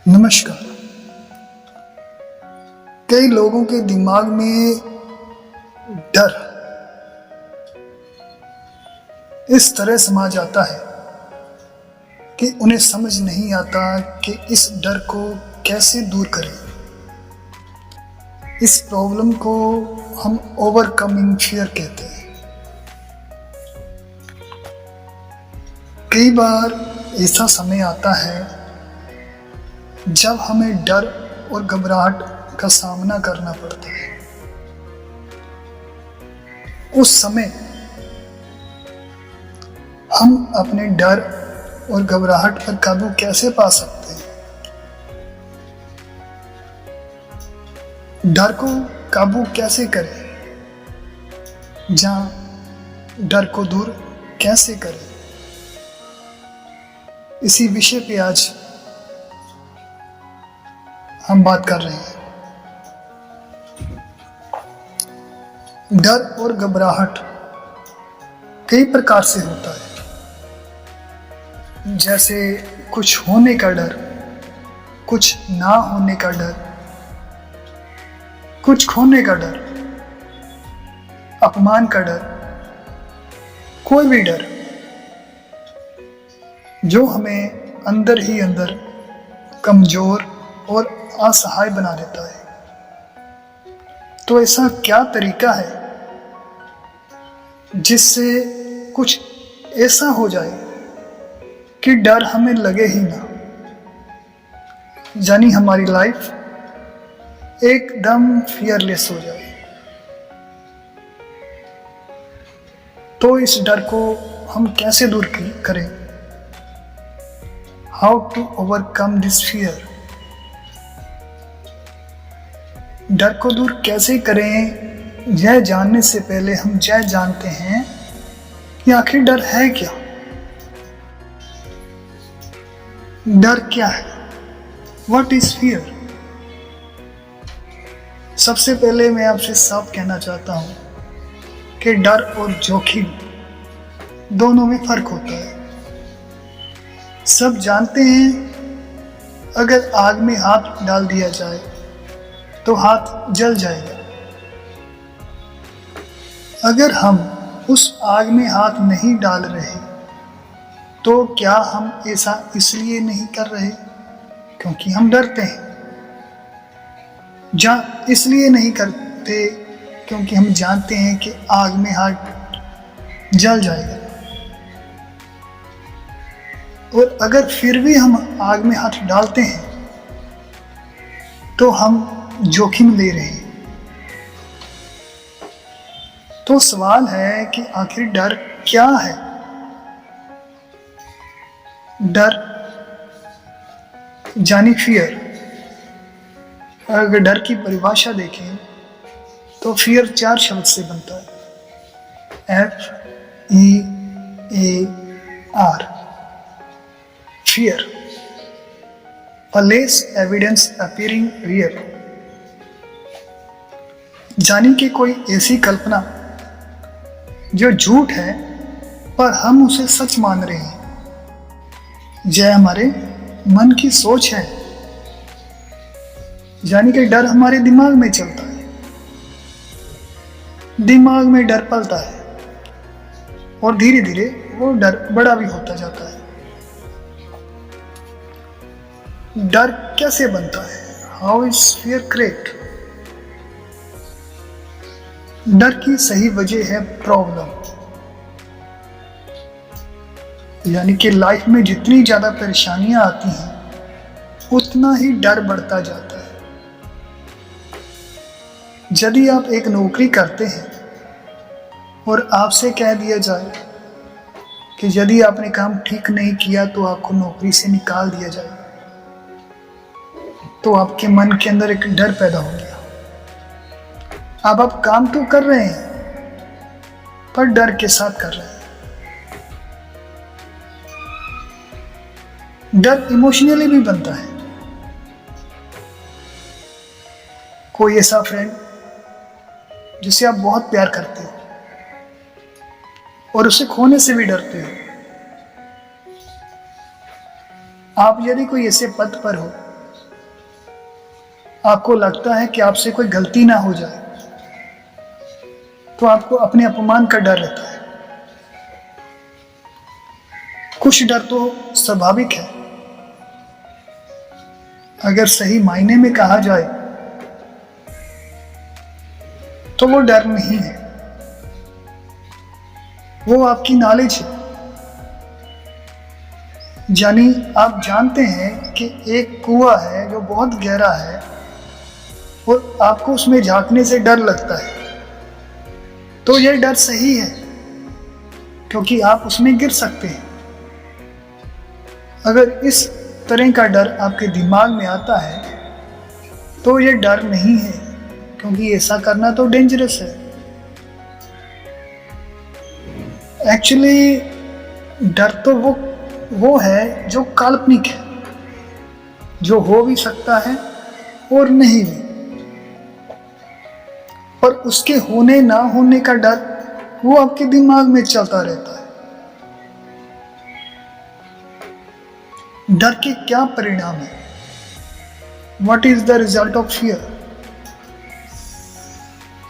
नमस्कार। कई लोगों के दिमाग में डर इस तरह समा जाता है कि उन्हें समझ नहीं आता कि इस डर को कैसे दूर करें। इस प्रॉब्लम को हम ओवरकमिंग फियर कहते हैं। कई बार ऐसा समय आता है जब हमें डर और घबराहट का सामना करना पड़ता है। उस समय हम अपने डर और घबराहट पर काबू कैसे पा सकते हैं? डर को काबू कैसे करें? डर को दूर कैसे करें? इसी विषय पे आज हम बात कर रहे हैं। डर और घबराहट कई प्रकार से होता है, जैसे कुछ होने का डर, कुछ ना होने का डर, कुछ खोने का डर, अपमान का डर, कोई भी डर जो हमें अंदर ही अंदर कमजोर और असहाय बना देता है। तो ऐसा क्या तरीका है जिससे कुछ ऐसा हो जाए कि डर हमें लगे ही ना, यानी हमारी लाइफ एकदम फियरलेस हो जाए। तो इस डर को हम कैसे दूर करें? How to overcome this fear? डर को दूर कैसे करें, यह जानने से पहले हम यह जानते हैं कि आखिर डर है क्या। डर क्या है? What is fear? सबसे पहले मैं आपसे साफ कहना चाहता हूं कि डर और जोखिम दोनों में फर्क होता है। सब जानते हैं अगर आग में हाथ डाल दिया जाए तो हाथ जल जाएगा। अगर हम उस आग में हाथ नहीं डाल रहे तो क्या हम ऐसा इसलिए नहीं कर रहे क्योंकि हम डरते हैं, या इसलिए नहीं करते क्योंकि हम जानते हैं कि आग में हाथ जल जाएगा। और अगर फिर भी हम आग में हाथ डालते हैं तो हम जोखिम ले रहे हैं। तो सवाल है कि आखिर डर क्या है? डर यानी फियर। अगर डर की परिभाषा देखें तो फियर 4 शब्द से बनता है। FEAR, fear, a less evidence appearing real, यानी कि कोई ऐसी कल्पना जो झूठ है पर हम उसे सच मान रहे हैं। यह हमारे मन की सोच है, यानी कि डर हमारे दिमाग में चलता है। दिमाग में डर पलता है और धीरे धीरे वो डर बड़ा भी होता जाता है। डर कैसे बनता है? How is fear create? डर की सही वजह है प्रॉब्लम, यानी कि लाइफ में जितनी ज्यादा परेशानियां आती हैं उतना ही डर बढ़ता जाता है। यदि आप एक नौकरी करते हैं और आपसे कह दिया जाए कि यदि आपने काम ठीक नहीं किया तो आपको नौकरी से निकाल दिया जाए, तो आपके मन के अंदर एक डर पैदा हो गया। अब आप काम तो कर रहे हैं पर डर के साथ कर रहे हैं। डर इमोशनली भी बनता है। कोई ऐसा फ्रेंड जिसे आप बहुत प्यार करते हो और उसे खोने से भी डरते हो। आप यदि कोई ऐसे पद पर हो आपको लगता है कि आपसे कोई गलती ना हो जाए, तो आपको अपने अपमान का डर रहता है। कुछ डर तो स्वाभाविक है, अगर सही मायने में कहा जाए तो वो डर नहीं है, वो आपकी नॉलेज है। यानी आप जानते हैं कि एक कुआं है जो बहुत गहरा है और आपको उसमें झांकने से डर लगता है, तो यह डर सही है क्योंकि आप उसमें गिर सकते हैं। अगर इस तरह का डर आपके दिमाग में आता है तो यह डर नहीं है, क्योंकि ऐसा करना तो डेंजरस है। एक्चुअली डर तो वो है जो काल्पनिक है, जो हो भी सकता है और नहीं भी, पर उसके होने ना होने का डर वो आपके दिमाग में चलता रहता है। डर के क्या परिणाम है? What is the result of fear?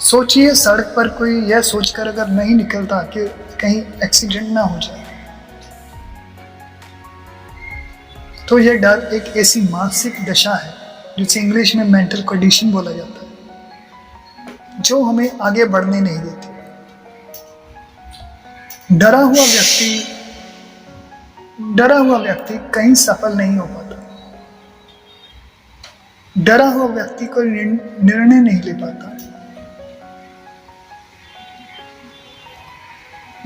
सोचिए, सड़क पर कोई यह सोचकर अगर नहीं निकलता कि कहीं एक्सीडेंट ना हो जाए, तो यह डर एक ऐसी मानसिक दशा है जिसे इंग्लिश में मेंटल कंडीशन बोला जाता है, जो हमें आगे बढ़ने नहीं देती। डरा हुआ व्यक्ति कहीं सफल नहीं हो पाता। डरा हुआ व्यक्ति कोई निर्णय नहीं ले पाता।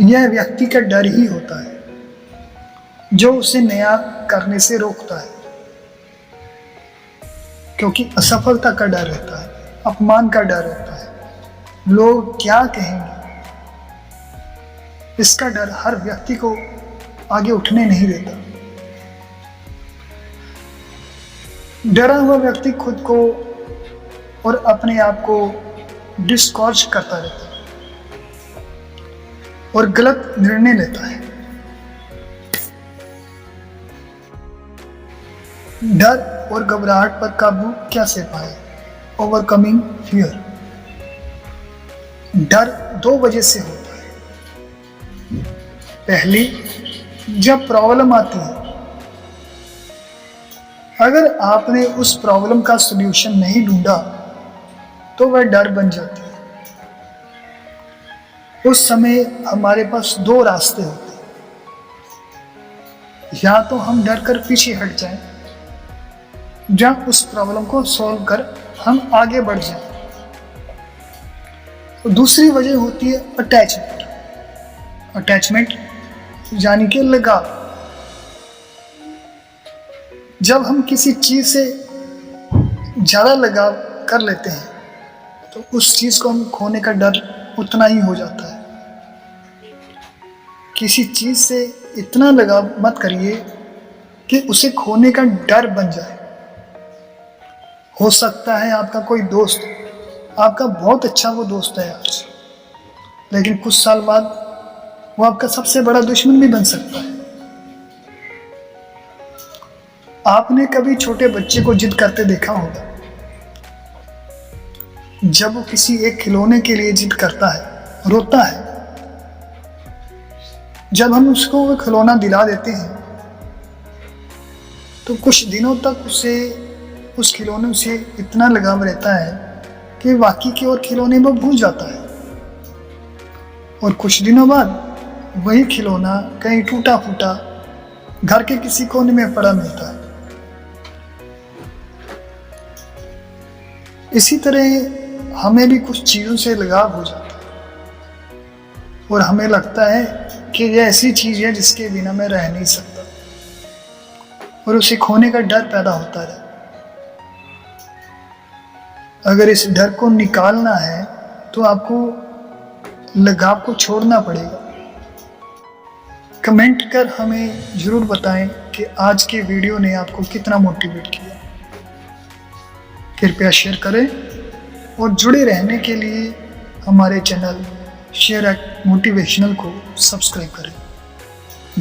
यह व्यक्ति का डर ही होता है जो उसे नया करने से रोकता है, क्योंकि असफलता का डर रहता है, अपमान का डर रहता है, लोग क्या कहेंगे, इसका डर हर व्यक्ति को आगे उठने नहीं देता। डरा हुआ व्यक्ति खुद को और अपने आप को डिस्करेज करता रहता है और गलत निर्णय लेता है। डर और घबराहट पर काबू कैसे पाए? Overcoming fear. डर दो वजह से होता है। पहली, जब प्रॉब्लम आती है, अगर आपने उस प्रॉब्लम का सॉल्यूशन नहीं ढूंढा तो वह डर बन जाती है। उस समय हमारे पास दो रास्ते होते हैं, या तो हम डर कर पीछे हट जाएं, या उस प्रॉब्लम को सॉल्व कर हम आगे बढ़ जाएं। तो दूसरी वजह होती है अटैचमेंट यानी कि लगाव। जब हम किसी चीज से ज्यादा लगाव कर लेते हैं तो उस चीज को हम खोने का डर उतना ही हो जाता है। किसी चीज से इतना लगाव मत करिए कि उसे खोने का डर बन जाए। हो सकता है आपका कोई दोस्त, आपका बहुत अच्छा वो दोस्त है आज, लेकिन कुछ साल बाद वो आपका सबसे बड़ा दुश्मन भी बन सकता है। आपने कभी छोटे बच्चे को जिद करते देखा होगा। जब वो किसी एक खिलौने के लिए जिद करता है, रोता है, जब हम उसको वो खिलौना दिला देते हैं तो कुछ दिनों तक उसे उस खिलौने से इतना लगाव रहता है कि बाकी के और खिलौने वो भूल जाता है, और कुछ दिनों बाद वही खिलौना कहीं टूटा फूटा घर के किसी कोने में पड़ा मिलता है। इसी तरह हमें भी कुछ चीज़ों से लगाव हो जाता है और हमें लगता है कि यह ऐसी चीज़ है जिसके बिना मैं रह नहीं सकता, और उसे खोने का डर पैदा होता है। अगर इस डर को निकालना है तो आपको लगाव को छोड़ना पड़ेगा। कमेंट कर हमें ज़रूर बताएं कि आज के वीडियो ने आपको कितना मोटिवेट किया। कृपया शेयर करें और जुड़े रहने के लिए हमारे चैनल शेयर एट मोटिवेशनल को सब्सक्राइब करें।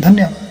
धन्यवाद।